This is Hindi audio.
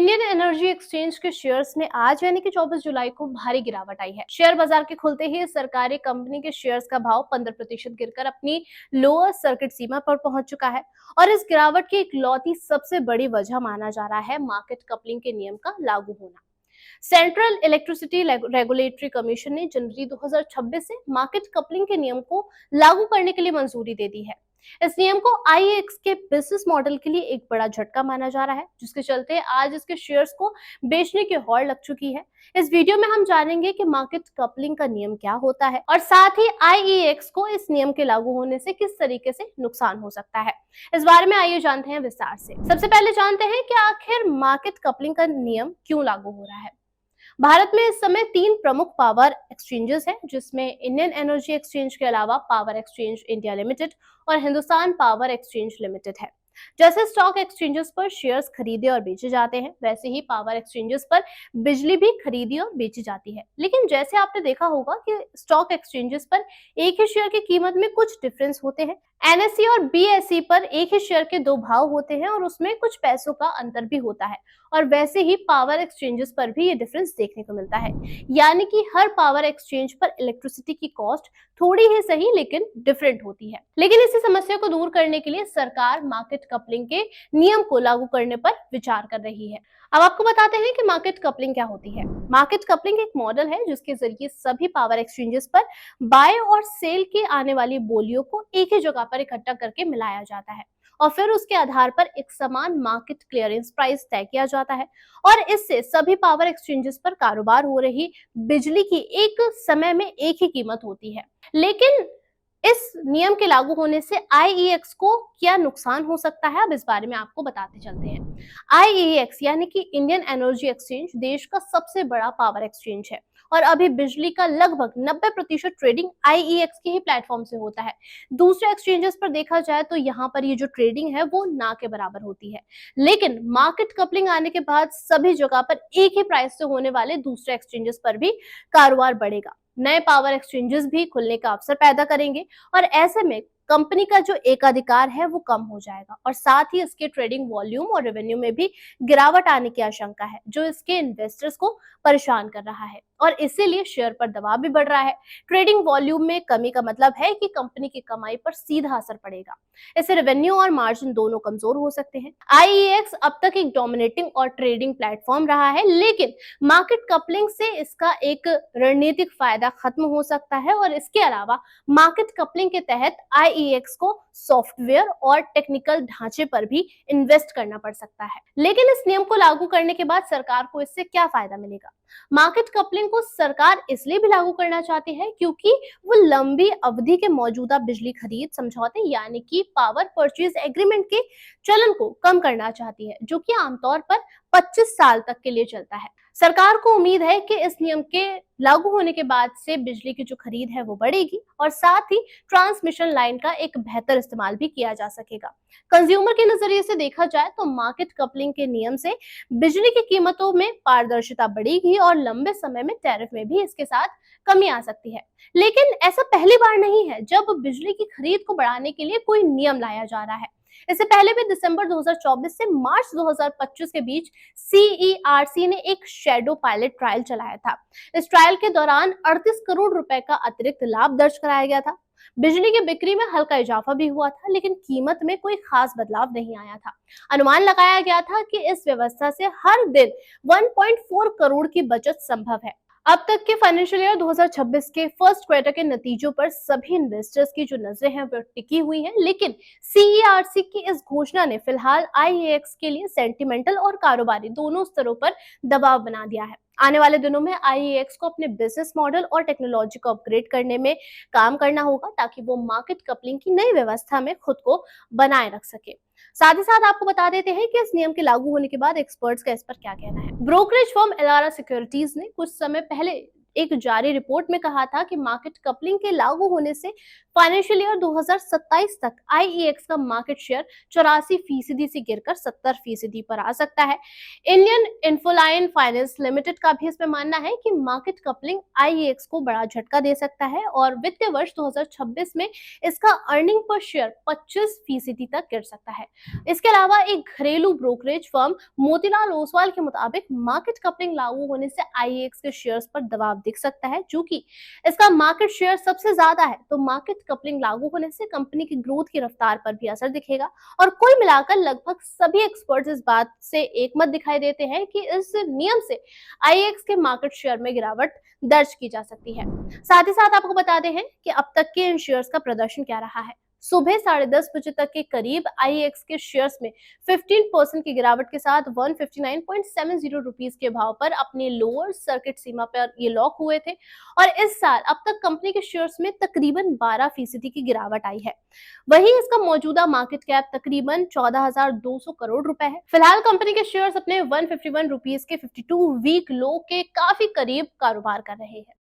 इंडियन एनर्जी एक्सचेंज के शेयर्स में आज यानी कि 24 जुलाई को भारी गिरावट आई है। शेयर बाजार के खुलते ही सरकारी कंपनी के शेयर्स का भाव 15% गिरकर अपनी लोअर सर्किट सीमा पर पहुंच चुका है और इस गिरावट की इकलौती सबसे बड़ी वजह माना जा रहा है मार्केट कपलिंग के नियम का लागू होना। सेंट्रल इलेक्ट्रिसिटी रेगुलेटरी कमीशन ने जनवरी 2026 से मार्केट कपलिंग के नियम को लागू करने के लिए मंजूरी दे दी है। इस नियम को आईईएक्स के बिजनेस मॉडल के लिए एक बड़ा झटका माना जा रहा है, जिसके चलते आज इसके शेयर्स को बेचने की होड़ लग चुकी है। इस वीडियो में हम जानेंगे कि मार्केट कपलिंग का नियम क्या होता है और साथ ही आईईएक्स को इस नियम के लागू होने से किस तरीके से नुकसान हो सकता है। इस बारे में आइए जानते हैं विस्तार से। सबसे पहले जानते हैं कि आखिर मार्केट कपलिंग का नियम क्यों लागू हो रहा है। भारत में इस समय 3 प्रमुख पावर एक्सचेंजेस हैं, जिसमें इंडियन एनर्जी एक्सचेंज के अलावा पावर एक्सचेंज इंडिया लिमिटेड और हिंदुस्तान पावर एक्सचेंज लिमिटेड है। जैसे स्टॉक एक्सचेंजेस पर शेयर्स खरीदे और बेचे जाते हैं, वैसे ही पावर एक्सचेंजेस पर बिजली भी खरीदी और बेची जाती है। लेकिन जैसे आपने देखा होगा कि स्टॉक एक्सचेंजेस पर एक ही शेयर की कीमत में कुछ डिफरेंस होते हैं। एनएसई और बीएसई पर एक ही शेयर के 2 भाव होते हैं और उसमें कुछ पैसों का अंतर भी होता है। और वैसे ही पावर एक्सचेंजेस पर भी ये डिफरेंस देखने को मिलता है, यानी कि हर पावर एक्सचेंज पर इलेक्ट्रिसिटी की कॉस्ट थोड़ी ही सही लेकिन डिफरेंट होती है। लेकिन इसी समस्या को दूर करने के लिए सरकार मार्केट कपलिंग के नियम को लागू करने पर विचार कर रही है। अब आपको बताते हैं कि मार्केट कपलिंग क्या होती है। मार्केट कपलिंग एक मॉडल है जिसके जरिए सभी पावर एक्सचेंजेस पर बाय और सेल के आने वाली बोलियों को एक ही जगह पर इकट्ठा करके मिलाया जाता है और फिर उसके आधार पर एक समान मार्केट क्लियरेंस प्राइस तय किया जाता है और इससे सभी पावर एक्सचेंजेस पर कारोबार हो रही बिजली की एक समय में एक ही कीमत होती है। लेकिन इस नियम के लागू होने से आईईएक्स को क्या नुकसान हो सकता है, अब इस बारे में आपको बताते चलते हैं। आईईएक्स यानी कि इंडियन एनर्जी एक्सचेंज देश का सबसे बड़ा पावर एक्सचेंज है और अभी बिजली का लगभग 90% ट्रेडिंग आईईएक्स के ही प्लेटफॉर्म से होता है। दूसरे एक्सचेंजेस पर देखा जाए तो यहाँ पर ये जो ट्रेडिंग है वो ना के बराबर होती है। लेकिन मार्केट कपलिंग आने के बाद सभी जगह पर एक ही प्राइस से होने वाले दूसरे एक्सचेंजेस पर भी कारोबार बढ़ेगा। नए पावर एक्सचेंजेस भी खुलने का अवसर पैदा करेंगे और ऐसे में कंपनी का जो एकाधिकार है वो कम हो जाएगा और साथ ही इसके ट्रेडिंग वॉल्यूम और रेवेन्यू में भी गिरावट आने की आशंका है, जो इसके इन्वेस्टर्स को परेशान कर रहा है और इसीलिए शेयर पर दबाव भी बढ़ रहा है। ट्रेडिंग वॉल्यूम में कमी का मतलब है कि कंपनी की कमाई पर सीधा असर पड़ेगा। इससे रेवेन्यू और मार्जिन दोनों कमजोर हो सकते हैं। आईईएक्स अब तक एक डोमिनेटिंग और ट्रेडिंग प्लेटफॉर्म रहा है, लेकिन मार्केट कपलिंग से इसका एक रणनीतिक फायदा खत्म हो सकता है और इसके अलावा मार्केट कपलिंग के तहत आईईएक्स को सॉफ्टवेयर और टेक्निकल ढांचे पर भी इन्वेस्ट करना पड़ सकता है। लेकिन इस नियम को लागू करने के बाद सरकार को इससे क्या फायदा मिलेगा। मार्केट कपलिंग को सरकार इसलिए भी लागू करना चाहती है क्योंकि वो लंबी अवधि के मौजूदा बिजली खरीद समझौते यानी कि पावर परचेज एग्रीमेंट के चलन को कम करना चाहती है, जो कि आमतौर पर 25 साल तक के लिए चलता है। सरकार को उम्मीद है कि इस नियम के लागू होने के बाद से बिजली की जो खरीद है वो बढ़ेगी और साथ ही ट्रांसमिशन लाइन का एक बेहतर इस्तेमाल भी किया जा सकेगा। कंज्यूमर के नजरिए से देखा जाए तो मार्केट कपलिंग के नियम से बिजली की कीमतों में पारदर्शिता बढ़ेगी और लंबे समय में टैरिफ में भी इसके साथ कमी आ सकती है। लेकिन ऐसा पहली बार नहीं है जब बिजली की खरीद को बढ़ाने के लिए कोई नियम लाया जा रहा है। इससे पहले भी दिसंबर 2024 से मार्च 2025 के बीच सीईआरसी ने एक शैडो पायलट ट्रायल चलाया था। इस ट्रायल के दौरान 38 करोड़ रुपए का अतिरिक्त लाभ दर्ज कराया गया था। बिजली की बिक्री में हल्का इजाफा भी हुआ था, लेकिन कीमत में कोई खास बदलाव नहीं आया था। अनुमान लगाया गया था कि इस व्यवस्था से हर दिन 1.4 करोड़ की बचत संभव है। अब तक के फाइनेंशियल ईयर 2026 के फर्स्ट क्वार्टर के नतीजों पर सभी इन्वेस्टर्स की जो नजरें हैं वो टिकी हुई हैं, लेकिन सीईआरसी की इस घोषणा ने फिलहाल आईईएक्स के लिए सेंटिमेंटल और कारोबारी दोनों स्तरों पर दबाव बना दिया है। आने वाले दिनों में आईईएक्स को अपने बिजनेस मॉडल और टेक्नोलॉजी को अपग्रेड करने में काम करना होगा ताकि वो मार्केट कपलिंग की नई व्यवस्था में खुद को बनाए रख सके। साथ ही साथ आपको बता देते हैं कि इस नियम के लागू होने के बाद एक्सपर्ट्स का इस पर क्या कहना है। ब्रोकरेज फर्म एलारा सिक्योरिटीज ने कुछ समय पहले एक जारी रिपोर्ट में कहा था कि मार्केट कपलिंग के लागू होने से फाइनेंशियल ईयर 2027 तक आईईएक्स का मार्केट शेयर 84% से गिरकर 70% पर आ सकता है। इंडियन इन्फोलाइन फाइनेंस लिमिटेड का भी इसमें मानना है कि मार्केट कपलिंग आईईएक्स को बड़ा झटका दे सकता है और वित्तीय वर्ष 2026 में इसका अर्निंग पर शेयर 25% तक गिर सकता है। इसके अलावा एक घरेलू ब्रोकरेज फर्म मोतीलाल ओसवाल के मुताबिक मार्केट कपलिंग लागू होने से आईईएक्स के शेयर्स पर दबाव दिख सकता है, चूंकि इसका मार्केट शेयर सबसे ज्यादा है तो मार्केट कपलिंग लागू होने से कंपनी की ग्रोथ की रफ्तार पर भी असर दिखेगा। और कुल मिलाकर लगभग सभी एक्सपर्ट्स इस बात से एकमत दिखाई देते हैं कि इस नियम से आईएक्स के मार्केट शेयर में गिरावट दर्ज की जा सकती है। साथ ही साथ आपको बता दें हैं कि अब तक के इन शेयर्स का प्रदर्शन क्या रहा है। सुबह 10:30 बजे तक के करीब आईएक्स के शेयर्स में 15% की गिरावट के साथ 159.70 रुपीस के भाव पर अपने लोअर सर्किट सीमा पर ये लॉक हुए थे और इस साल अब तक कंपनी के शेयर्स में तकरीबन 12% की गिरावट आई है। वहीं इसका मौजूदा मार्केट कैप तकरीबन 14,200 करोड़ रुपए है। फिलहाल कंपनी के शेयर्स अपने 151 रुपीस के 52 वीक लो के काफी करीब कारोबार कर रहे हैं।